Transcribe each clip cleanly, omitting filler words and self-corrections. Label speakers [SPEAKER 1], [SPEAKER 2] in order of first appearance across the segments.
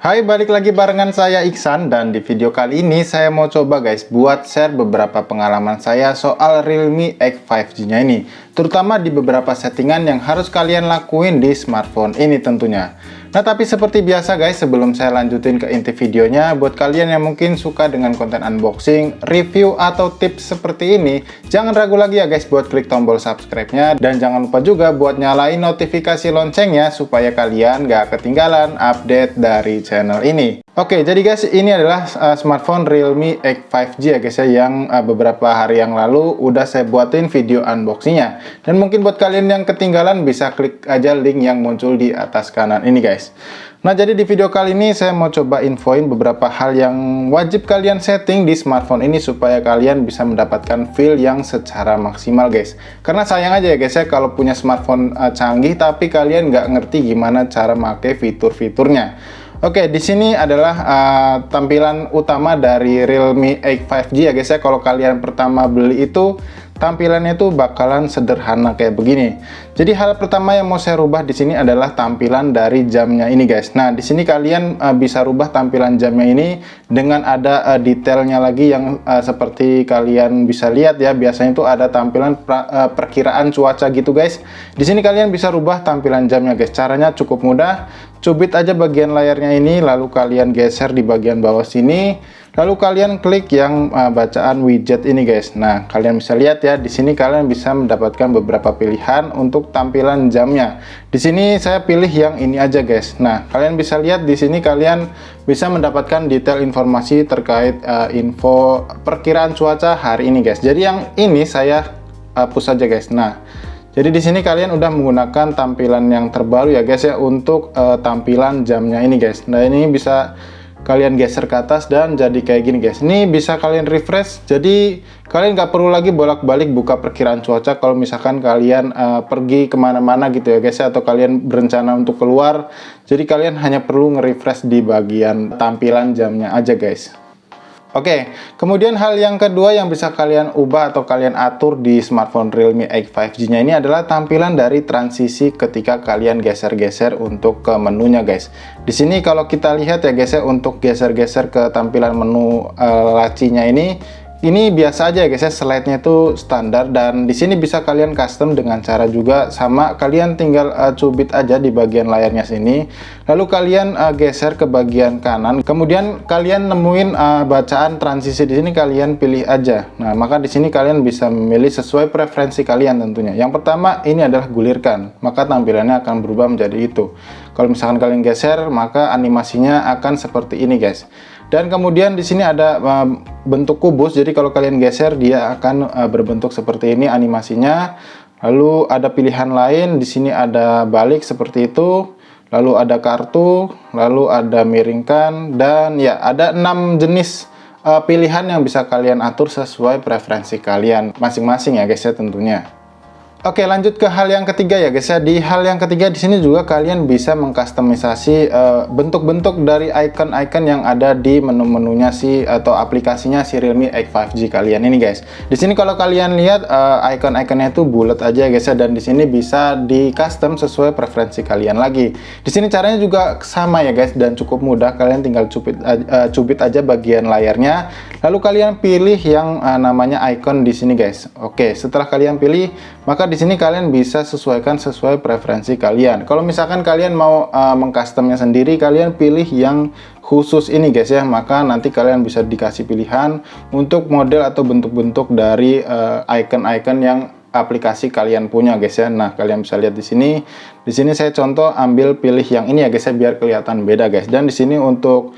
[SPEAKER 1] Hai, balik lagi barengan saya Iksan, dan di video kali ini saya mau coba guys buat share beberapa pengalaman saya soal Realme X 5G nya ini, terutama di beberapa settingan yang harus kalian lakuin di smartphone ini tentunya. Nah, tapi seperti biasa guys, sebelum saya lanjutin ke inti videonya, buat kalian yang mungkin suka dengan konten unboxing, review, atau tips seperti ini, jangan ragu lagi ya guys buat klik tombol subscribe-nya, dan jangan lupa juga buat nyalain notifikasi loncengnya supaya kalian gak ketinggalan update dari channel ini. Oke, jadi guys, ini adalah smartphone Realme X 5G ya guys ya, yang beberapa hari yang lalu udah saya buatin video unboxingnya. Dan mungkin buat kalian yang ketinggalan bisa klik aja link yang muncul di atas kanan ini guys. Nah, jadi di video kali ini saya mau coba infoin beberapa hal yang wajib kalian setting di smartphone ini supaya kalian bisa mendapatkan feel yang secara maksimal guys. Karena sayang aja ya guys ya kalau punya smartphone canggih tapi kalian nggak ngerti gimana cara pakai fitur-fiturnya. Oke, di sini adalah tampilan utama dari Realme X 5G ya guys ya. Kalau kalian pertama beli itu tampilannya itu bakalan sederhana kayak begini. Jadi hal pertama yang mau saya rubah di sini adalah tampilan dari jamnya ini guys. Nah, di sini kalian bisa rubah tampilan jamnya ini dengan ada detailnya lagi yang seperti kalian bisa lihat ya. Biasanya itu ada tampilan perkiraan cuaca gitu guys. Di sini kalian bisa rubah tampilan jamnya guys. Caranya cukup mudah. Cubit aja bagian layarnya ini, lalu kalian geser di bagian bawah sini, lalu kalian klik yang bacaan widget ini guys. Nah, kalian bisa lihat ya, di sini kalian bisa mendapatkan beberapa pilihan untuk tampilan jamnya. Di sini saya pilih yang ini aja guys. Nah, kalian bisa lihat di sini kalian bisa mendapatkan detail informasi terkait info perkiraan cuaca hari ini guys. Jadi yang ini saya hapus saja guys. Nah, jadi di sini kalian udah menggunakan tampilan yang terbaru ya guys ya untuk tampilan jamnya ini guys. Nah, ini bisa kalian geser ke atas dan jadi kayak gini guys. Ini bisa kalian refresh. Jadi kalian nggak perlu lagi bolak-balik buka perkiraan cuaca kalau misalkan kalian pergi kemana-mana gitu ya guys ya, atau kalian berencana untuk keluar. Jadi kalian hanya perlu nge-refresh di bagian tampilan jamnya aja guys. Oke, kemudian hal yang kedua yang bisa kalian ubah atau kalian atur di smartphone Realme X 5G nya ini adalah tampilan dari transisi ketika kalian geser-geser untuk ke menunya guys. Di sini kalau kita lihat ya guys ya, untuk geser-geser ke tampilan menu lacinya ini biasa aja guys ya, slide-nya itu standar, dan di sini bisa kalian custom dengan cara juga sama, kalian tinggal cubit aja di bagian layarnya sini, lalu kalian geser ke bagian kanan, kemudian kalian nemuin bacaan transisi di sini, kalian pilih aja. Nah, maka di sini kalian bisa memilih sesuai preferensi kalian tentunya. Yang pertama ini adalah gulirkan, maka tampilannya akan berubah menjadi itu. Kalau misalkan kalian geser, maka animasinya akan seperti ini guys. Dan kemudian di sini ada bentuk kubus, jadi kalau kalian geser dia akan berbentuk seperti ini animasinya. Lalu ada pilihan lain, di sini ada balik seperti itu, lalu ada kartu, lalu ada miringkan, dan ya ada 6 jenis pilihan yang bisa kalian atur sesuai preferensi kalian masing-masing ya guys ya tentunya. Oke, lanjut ke hal yang ketiga ya guys ya. Di hal yang ketiga di sini juga kalian bisa mengkustomisasi bentuk-bentuk dari icon-icon yang ada di menu-menunya atau aplikasinya si Realme X 5G kalian ini guys. Di sini kalau kalian lihat icon-iconnya itu bulat aja guys ya, dan di sini bisa di custom sesuai preferensi kalian lagi. Di sini caranya juga sama ya guys, dan cukup mudah. Kalian tinggal cubit aja bagian layarnya, lalu kalian pilih yang namanya icon di sini guys. Oke, setelah kalian pilih, maka di sini kalian bisa sesuaikan sesuai preferensi kalian. Kalau misalkan kalian mau mengcustomnya sendiri, kalian pilih yang khusus ini guys ya, maka nanti kalian bisa dikasih pilihan untuk model atau bentuk-bentuk dari icon-icon yang aplikasi kalian punya guys ya. Nah, kalian bisa lihat di sini. Di sini saya contoh ambil pilih yang ini ya guys ya, biar kelihatan beda guys. Dan di sini untuk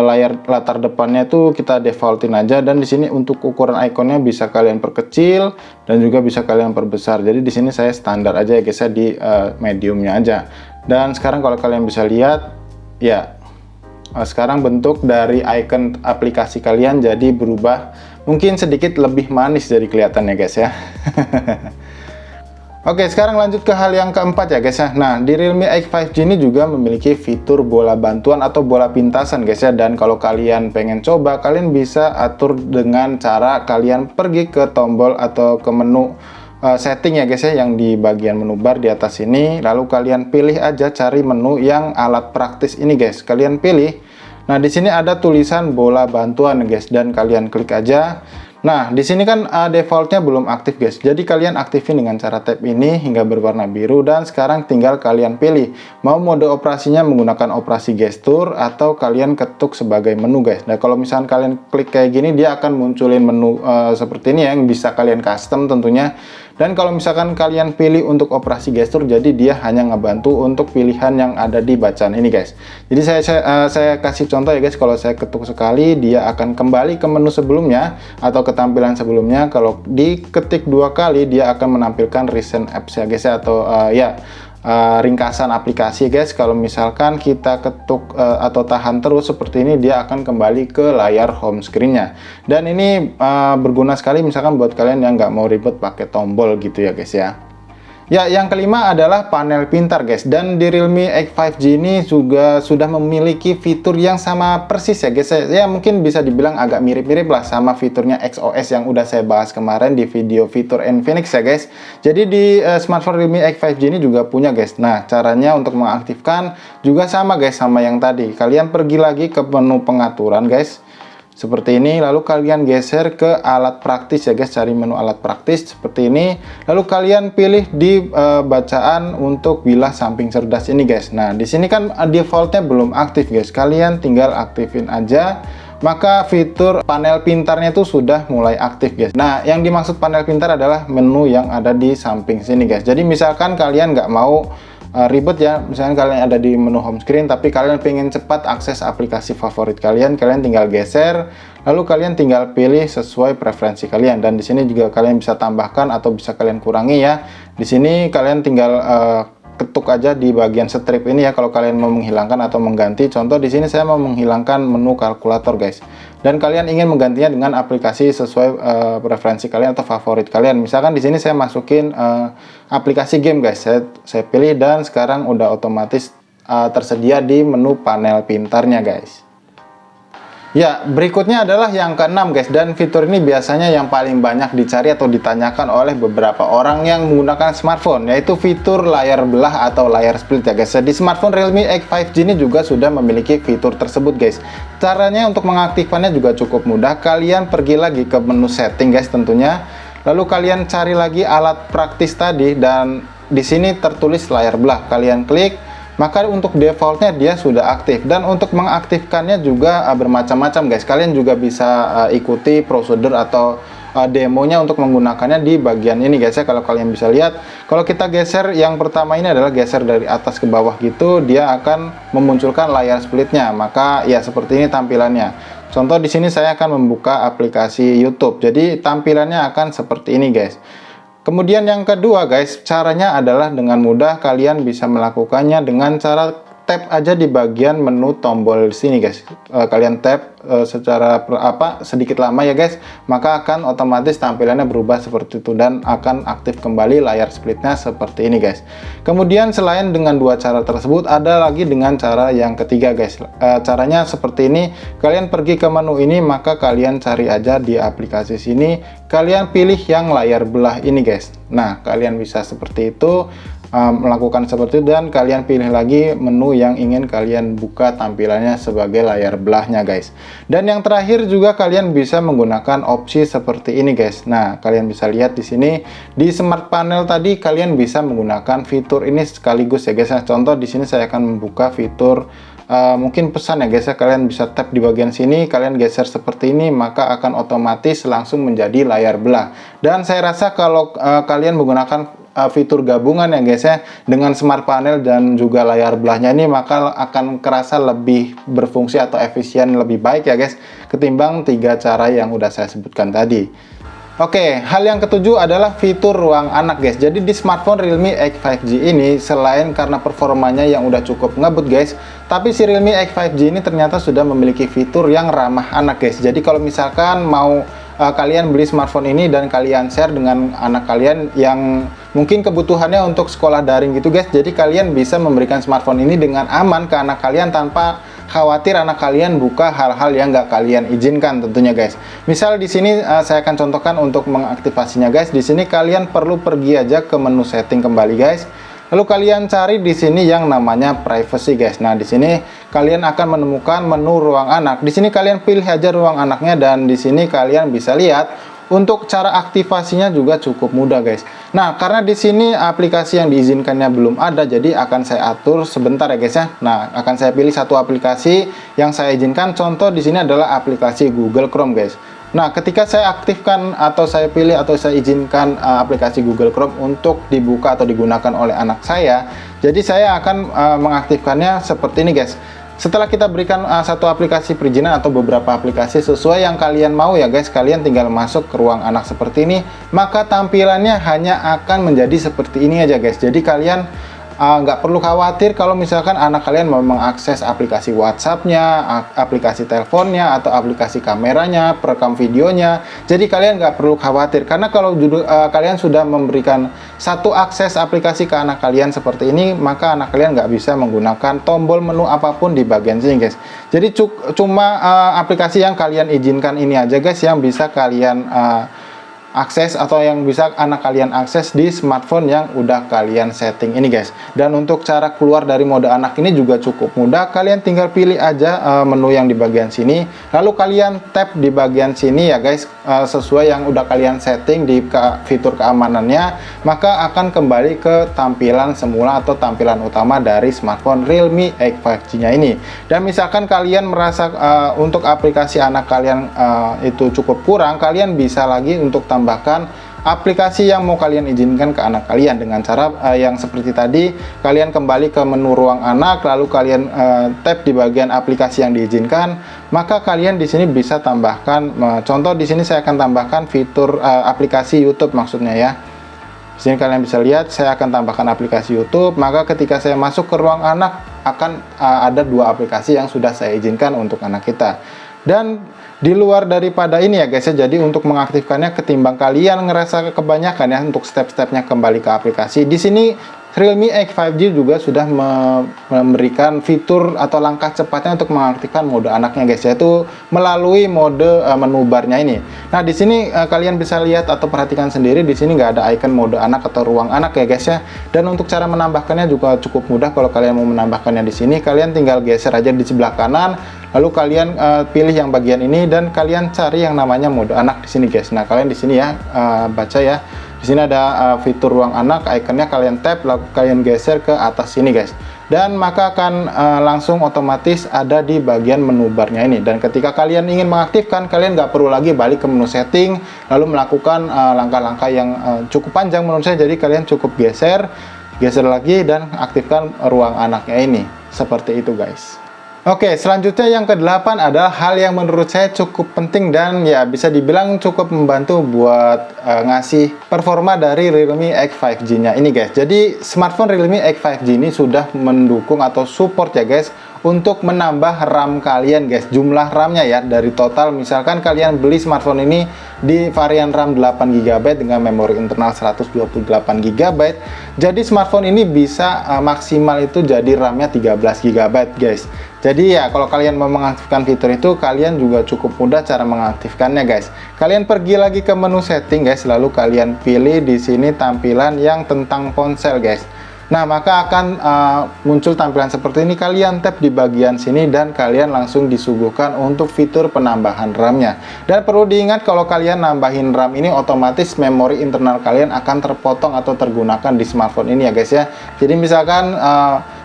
[SPEAKER 1] layar latar depannya itu kita defaultin aja, dan di sini untuk ukuran ikonnya bisa kalian perkecil dan juga bisa kalian perbesar. Jadi di sini saya standar aja ya guys ya, di mediumnya aja. Dan sekarang kalau kalian bisa lihat ya, sekarang bentuk dari icon aplikasi kalian jadi berubah, mungkin sedikit lebih manis dari kelihatannya guys ya. Oke, sekarang lanjut ke hal yang keempat ya guys ya. Nah, di Realme X 5G ini juga memiliki fitur bola bantuan atau bola pintasan guys ya. Dan kalau kalian pengen coba, kalian bisa atur dengan cara kalian pergi ke tombol atau ke menu setting ya guys ya, yang di bagian menu bar di atas ini. Lalu kalian pilih aja cari menu yang alat praktis ini guys. Kalian pilih. Nah, di sini ada tulisan bola bantuan guys, dan kalian klik aja. Nah, di sini kan defaultnya belum aktif guys. Jadi kalian aktifin dengan cara tap ini hingga berwarna biru, dan sekarang tinggal kalian pilih mau mode operasinya menggunakan operasi gestur atau kalian ketuk sebagai menu guys. Nah, kalau misalkan kalian klik kayak gini, dia akan munculin menu seperti ini yang bisa kalian custom tentunya. Dan kalau misalkan kalian pilih untuk operasi gestur, jadi dia hanya ngebantu untuk pilihan yang ada di bacaan ini guys. Jadi saya kasih contoh ya guys. Kalau saya ketuk sekali, dia akan kembali ke menu sebelumnya atau ke tampilan sebelumnya. Kalau diketik 2 kali, dia akan menampilkan recent apps ya guys ya, atau ringkasan aplikasi guys. Kalau misalkan kita ketuk atau tahan terus seperti ini, dia akan kembali ke layar home screen-nya. Dan ini berguna sekali misalkan buat kalian yang nggak mau ribet pakai tombol gitu ya guys ya. Ya, yang kelima adalah panel pintar guys. Dan di Realme X5G ini juga sudah memiliki fitur yang sama persis ya guys. Ya mungkin bisa dibilang agak mirip-mirip lah sama fiturnya XOS yang udah saya bahas kemarin di video fitur Infinix ya guys. Jadi di smartphone Realme X5G ini juga punya guys. Nah, caranya untuk mengaktifkan juga sama guys, sama yang tadi. Kalian pergi lagi ke menu pengaturan guys. Seperti ini, lalu kalian geser ke alat praktis ya guys, cari menu alat praktis seperti ini. Lalu kalian pilih di bacaan untuk bilah samping cerdas ini guys. Nah, di sini kan defaultnya belum aktif guys. Kalian tinggal aktifin aja. Maka fitur panel pintarnya itu sudah mulai aktif guys. Nah, yang dimaksud panel pintar adalah menu yang ada di samping sini guys. Jadi misalkan kalian nggak mau ribet ya, misalnya kalian ada di menu home screen tapi kalian pengen cepat akses aplikasi favorit kalian, kalian tinggal geser, lalu kalian tinggal pilih sesuai preferensi kalian. Dan di sini juga kalian bisa tambahkan atau bisa kalian kurangi ya. Di sini kalian tinggal ketuk aja di bagian strip ini ya, kalau kalian mau menghilangkan atau mengganti. Contoh di sini saya mau menghilangkan menu kalkulator guys, dan kalian ingin menggantinya dengan aplikasi sesuai preferensi kalian atau favorit kalian. Misalkan di sini saya masukin aplikasi game guys, saya pilih, dan sekarang udah otomatis tersedia di menu panel pintarnya guys. Ya, berikutnya adalah yang keenam guys, dan fitur ini biasanya yang paling banyak dicari atau ditanyakan oleh beberapa orang yang menggunakan smartphone, yaitu fitur layar belah atau layar split ya guys. Di smartphone Realme X5G ini juga sudah memiliki fitur tersebut guys. Caranya untuk mengaktifkannya juga cukup mudah. Kalian pergi lagi ke menu setting guys tentunya, lalu kalian cari lagi alat praktis tadi, dan di sini tertulis layar belah. Kalian klik, maka untuk defaultnya dia sudah aktif. Dan untuk mengaktifkannya juga bermacam-macam guys. Kalian juga bisa ikuti prosedur atau demonya untuk menggunakannya di bagian ini guys ya. Kalau kalian bisa lihat, kalau kita geser, yang pertama ini adalah geser dari atas ke bawah gitu, dia akan memunculkan layar splitnya. Maka ya seperti ini tampilannya. Contoh di sini saya akan membuka aplikasi YouTube. Jadi tampilannya akan seperti ini guys. Kemudian yang kedua guys, caranya adalah dengan mudah kalian bisa melakukannya dengan cara tap aja di bagian menu tombol di sini guys. Kalian tap secara sedikit lama ya guys, maka akan otomatis tampilannya berubah seperti itu dan akan aktif kembali layar splitnya seperti ini guys. Kemudian selain dengan dua cara tersebut, ada lagi dengan cara yang ketiga guys. Caranya seperti ini, kalian pergi ke menu ini, maka kalian cari aja di aplikasi sini, kalian pilih yang layar belah ini guys. Nah, kalian bisa seperti itu, melakukan seperti itu, dan kalian pilih lagi menu yang ingin kalian buka tampilannya sebagai layar belahnya guys. Dan yang terakhir juga kalian bisa menggunakan opsi seperti ini guys. Nah, kalian bisa lihat di sini di smart panel tadi kalian bisa menggunakan fitur ini sekaligus ya guys. Nah, contoh di sini saya akan membuka fitur mungkin pesan ya guys ya. Kalian bisa tap di bagian sini, kalian geser seperti ini, maka akan otomatis langsung menjadi layar belah. Dan saya rasa kalau kalian menggunakan fitur gabungan ya guys ya, dengan smart panel dan juga layar belahnya ini, maka akan kerasa lebih berfungsi atau efisien lebih baik ya guys, ketimbang tiga cara yang udah saya sebutkan tadi. Oke, hal yang ketujuh adalah fitur ruang anak guys. Jadi di smartphone Realme X5G ini, selain karena performanya yang udah cukup ngebut guys, tapi si Realme X5G ini ternyata sudah memiliki fitur yang ramah anak guys. Jadi kalau misalkan mau kalian beli smartphone ini dan kalian share dengan anak kalian yang mungkin kebutuhannya untuk sekolah daring gitu guys, jadi kalian bisa memberikan smartphone ini dengan aman ke anak kalian tanpa khawatir anak kalian buka hal-hal yang nggak kalian izinkan tentunya guys. Misal di sini saya akan contohkan untuk mengaktifasinya guys. Di sini kalian perlu pergi aja ke menu setting kembali guys. Lalu kalian cari di sini yang namanya privacy guys. Nah, di sini kalian akan menemukan menu ruang anak. Di sini kalian pilih aja ruang anaknya dan di sini kalian bisa lihat untuk cara aktivasinya juga cukup mudah guys. Nah, karena di sini aplikasi yang diizinkannya belum ada, jadi akan saya atur sebentar ya guys ya. Nah, akan saya pilih satu aplikasi yang saya izinkan. Contoh di sini adalah aplikasi Google Chrome guys. Nah, ketika saya aktifkan atau saya pilih atau saya izinkan aplikasi Google Chrome untuk dibuka atau digunakan oleh anak saya, jadi saya akan mengaktifkannya seperti ini guys. Setelah kita berikan satu aplikasi perizinan atau beberapa aplikasi sesuai yang kalian mau ya guys, kalian tinggal masuk ke ruang anak seperti ini, maka tampilannya hanya akan menjadi seperti ini aja guys. Jadi kalian nggak perlu khawatir kalau misalkan anak kalian mau mengakses aplikasi WhatsApp-nya, aplikasi teleponnya, atau aplikasi kameranya, perekam videonya. Jadi kalian nggak perlu khawatir, karena kalau kalian sudah memberikan satu akses aplikasi ke anak kalian seperti ini, maka anak kalian nggak bisa menggunakan tombol menu apapun di bagian sini guys. Jadi cuma aplikasi yang kalian izinkan ini aja guys yang bisa kalian akses atau yang bisa anak kalian akses di smartphone yang udah kalian setting ini guys. Dan untuk cara keluar dari mode anak ini juga cukup mudah. Kalian tinggal pilih aja menu yang di bagian sini, lalu kalian tap di bagian sini ya guys, sesuai yang udah kalian setting di fitur keamanannya, maka akan kembali ke tampilan semula atau tampilan utama dari smartphone Realme X 5G nya ini. Dan misalkan kalian merasa untuk aplikasi anak kalian itu cukup kurang, kalian bisa lagi untuk tambahkan aplikasi yang mau kalian izinkan ke anak kalian dengan cara yang seperti tadi. Kalian kembali ke menu ruang anak, lalu kalian tap di bagian aplikasi yang diizinkan, maka kalian di sini bisa tambahkan contoh di sini saya akan tambahkan fitur aplikasi YouTube maksudnya ya. Di sini kalian bisa lihat saya akan tambahkan aplikasi YouTube, maka ketika saya masuk ke ruang anak akan ada dua aplikasi yang sudah saya izinkan untuk anak kita. Dan di luar daripada ini ya guys ya, jadi untuk mengaktifkannya ketimbang kalian ngerasa kebanyakan ya untuk step-stepnya kembali ke aplikasi, di sini Realme X 5G juga sudah memberikan fitur atau langkah cepatnya untuk mengaktifkan mode anaknya guys, yaitu melalui mode menu barnya ini. Nah, di sini kalian bisa lihat atau perhatikan sendiri, di sini nggak ada icon mode anak atau ruang anak ya guys ya. Dan untuk cara menambahkannya juga cukup mudah. Kalau kalian mau menambahkannya di sini, kalian tinggal geser aja di sebelah kanan, lalu kalian pilih yang bagian ini dan kalian cari yang namanya mode anak di sini guys. Nah, kalian di sini ya baca ya. Di sini ada fitur ruang anak, ikonnya kalian tap, lalu kalian geser ke atas sini guys. Dan maka akan langsung otomatis ada di bagian menu barnya ini. Dan ketika kalian ingin mengaktifkan, kalian nggak perlu lagi balik ke menu setting, lalu melakukan langkah-langkah yang cukup panjang menurut saya. Jadi kalian cukup geser lagi dan aktifkan ruang anaknya ini. Seperti itu guys. Oke, selanjutnya yang ke-8 adalah hal yang menurut saya cukup penting dan ya bisa dibilang cukup membantu buat ngasih performa dari Realme X 5G-nya ini guys. Jadi smartphone Realme X 5G ini sudah mendukung atau support ya guys untuk menambah RAM kalian guys, jumlah RAM-nya ya. Dari total misalkan kalian beli smartphone ini di varian RAM 8GB dengan memori internal 128GB, jadi smartphone ini bisa maksimal itu jadi RAM-nya 13GB guys. Jadi ya kalau kalian mau mengaktifkan fitur itu, kalian juga cukup mudah cara mengaktifkannya guys. Kalian pergi lagi ke menu setting guys, lalu kalian pilih di sini tampilan yang tentang ponsel guys. Nah, maka akan muncul tampilan seperti ini. Kalian tap di bagian sini dan kalian langsung disuguhkan untuk fitur penambahan RAM-nya. Dan perlu diingat kalau kalian nambahin RAM ini, otomatis memori internal kalian akan terpotong atau tergunakan di smartphone ini ya guys ya. Jadi misalkan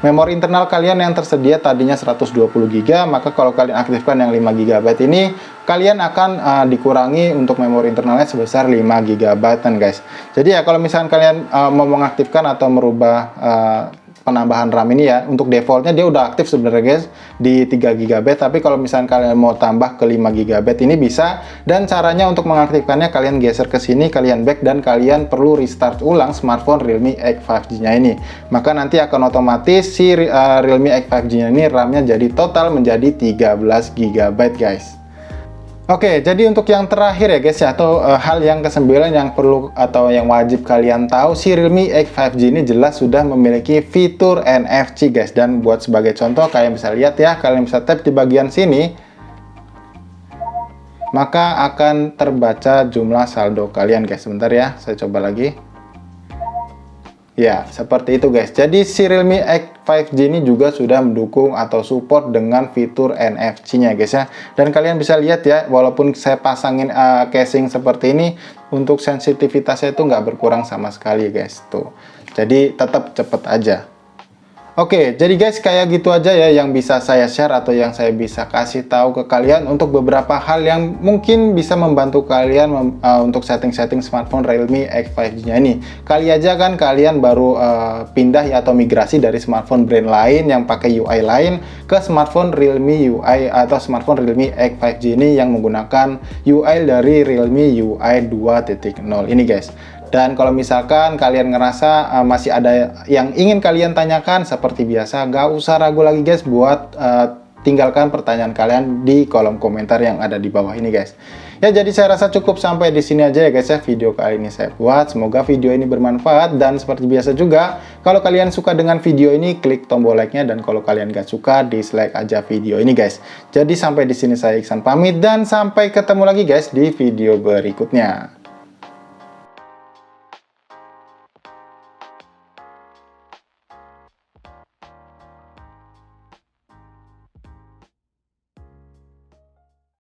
[SPEAKER 1] memori internal kalian yang tersedia tadinya 120GB, maka kalau kalian aktifkan yang 5GB ini, kalian akan dikurangi untuk memori internalnya sebesar 5GB guys. Jadi ya kalau misalkan kalian mau mengaktifkan atau merubah penambahan RAM ini ya, untuk defaultnya dia udah aktif sebenarnya guys di 3GB, tapi kalau misalkan kalian mau tambah ke 5GB ini bisa. Dan caranya untuk mengaktifkannya, kalian geser ke sini, kalian back, dan kalian perlu restart ulang smartphone Realme X 5G nya ini, maka nanti akan otomatis si Realme X 5G nya ini RAM-nya jadi total menjadi 13GB guys. Oke, jadi untuk yang terakhir ya guys ya, atau hal yang kesembilan yang perlu atau yang wajib kalian tahu, si Realme X 5G ini jelas sudah memiliki fitur NFC guys. Dan buat sebagai contoh, kalian bisa lihat ya, kalian bisa tap di bagian sini, maka akan terbaca jumlah saldo kalian guys. Sebentar ya, saya coba lagi. Ya, seperti itu guys. Jadi si Realme X 5G ini juga sudah mendukung atau support dengan fitur NFC-nya guys ya. Dan kalian bisa lihat ya, walaupun saya pasangin casing seperti ini, untuk sensitivitasnya itu nggak berkurang sama sekali guys. Tuh. Jadi tetap cepet aja. Oke, jadi guys kayak gitu aja ya yang bisa saya share atau yang saya bisa kasih tahu ke kalian untuk beberapa hal yang mungkin bisa membantu kalian untuk setting-setting smartphone Realme X 5G-nya ini. Kali aja kan kalian baru pindah ya atau migrasi dari smartphone brand lain yang pakai UI lain ke smartphone Realme UI atau smartphone Realme X 5G ini yang menggunakan UI dari Realme UI 2.0 ini guys. Dan kalau misalkan kalian ngerasa masih ada yang ingin kalian tanyakan, seperti biasa, gak usah ragu lagi guys buat tinggalkan pertanyaan kalian di kolom komentar yang ada di bawah ini guys. Ya, jadi saya rasa cukup sampai di sini aja ya guys ya video kali ini saya buat. Semoga video ini bermanfaat, dan seperti biasa juga, kalau kalian suka dengan video ini, klik tombol like-nya, dan kalau kalian gak suka, dislike aja video ini guys. Jadi sampai di sini saya Iksan pamit, dan sampai ketemu lagi guys di video berikutnya.